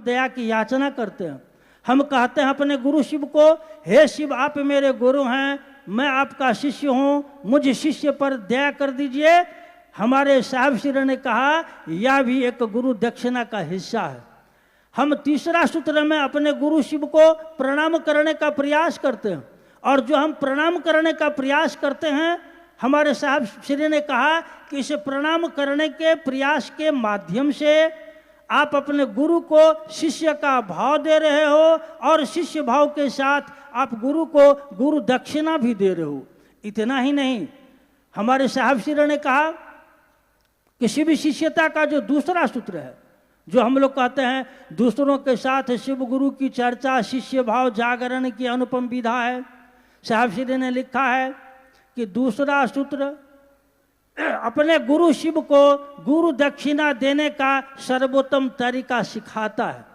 दया की याचना करते हैं। हम कहते हैं अपने गुरु शिव को, हे शिव आप मेरे गुरु हैं, मैं आपका शिष्य हूँ, मुझ शिष्य पर दया कर दीजिए। हमारे साहब श्री ने कहा यह भी एक गुरु दक्षिणा का हिस्सा है। हम तीसरा सूत्र में अपने गुरु शिव को प्रणाम करने का प्रयास करते हैं, और जो हम प्रणाम करने का प्रयास करते हैं, हमारे साहब श्री ने कहा कि इस प्रणाम करने के प्रयास के माध्यम से आप अपने गुरु को शिष्य का भाव दे रहे हो, और शिष्य भाव के साथ आप गुरु को गुरु दक्षिणा भी दे रहे हो। इतना ही नहीं, हमारे साहब श्री ने कहा किसी भी शिष्यता का जो दूसरा सूत्र है, जो हम लोग कहते हैं दूसरों के साथ शिव गुरु की चर्चा शिष्य भाव जागरण की अनुपम विधा है। साहब श्री ने लिखा है कि दूसरा सूत्र अपने गुरु शिव को गुरु दक्षिणा देने का सर्वोत्तम तरीका सिखाता है।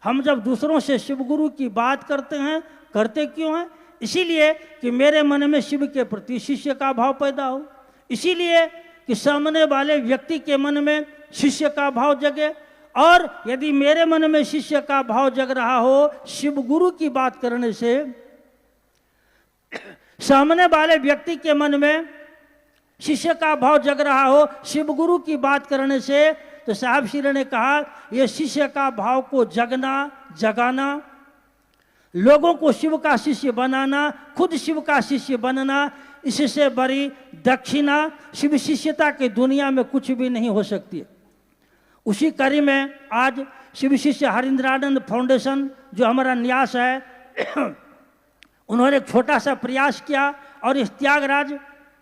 हम जब दूसरों से शिव गुरु की बात करते हैं, करते क्यों हैं? इसीलिए कि मेरे मन में शिव के प्रति शिष्य का भाव पैदा हो, इसीलिए कि सामने वाले व्यक्ति के मन में शिष्य का भाव जगे, और यदि मेरे मन में शिष्य का भाव जग रहा हो शिव गुरु की बात करने से, सामने वाले व्यक्ति के मन में शिष्य का भाव जग रहा हो शिव गुरु की बात करने से, तो साहब श्री ने कहा यह शिष्य का भाव को जगना, जगाना, लोगों को शिव का शिष्य बनाना, खुद शिव का शिष्य बनना, इससे बड़ी दक्षिणा शिव शिष्यता की दुनिया में कुछ भी नहीं हो सकती। उसी कड़ी में आज शिव शिष्य हरिंद्रानंद फाउंडेशन जो हमारा न्यास है उन्होंने एक छोटा सा प्रयास किया, और इस त्यागराज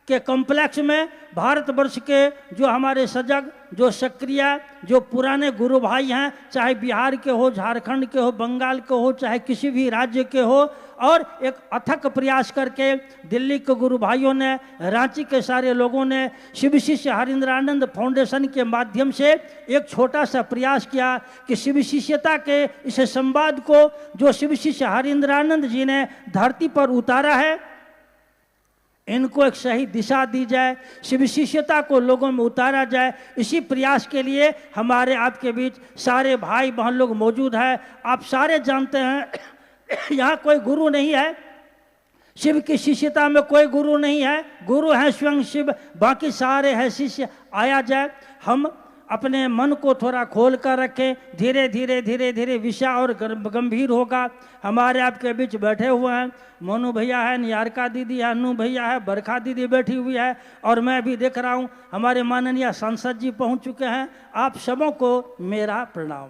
के कॉम्प्लेक्स में भारतवर्ष के जो हमारे सजग, जो सक्रिय, जो पुराने गुरु भाई हैं, चाहे बिहार के हो, झारखंड के हो, बंगाल के हो, चाहे किसी भी राज्य के हो, और एक अथक प्रयास करके दिल्ली के गुरु भाइयों ने, रांची के सारे लोगों ने शिव शिष्य हरिंद्रानंद फाउंडेशन के माध्यम से एक छोटा सा प्रयास किया कि शिव शिष्यता के इस संवाद को जो शिव शिष्य हरिंद्रानंद जी ने धरती पर उतारा है, इनको एक सही दिशा दी जाए, शिव शिष्यता को लोगों में उतारा जाए। इसी प्रयास के लिए हमारे आपके बीच सारे भाई बहन लोग मौजूद हैं। आप सारे जानते हैं यहाँ कोई गुरु नहीं है, शिव की शिष्यता में कोई गुरु नहीं है, गुरु है स्वयं शिव, बाकी सारे हैं शिष्य। आया जाए, हम अपने मन को थोड़ा खोल कर रखें, धीरे धीरे धीरे धीरे विषय और गंभीर होगा। हमारे आपके बीच बैठे हुए हैं मोनू भैया है, नियारका दीदी है, अनु भैया है, बरखा दीदी बैठी हुई है, और मैं भी देख रहा हूँ हमारे माननीय सांसद जी पहुँच चुके हैं। आप सबों को मेरा प्रणाम।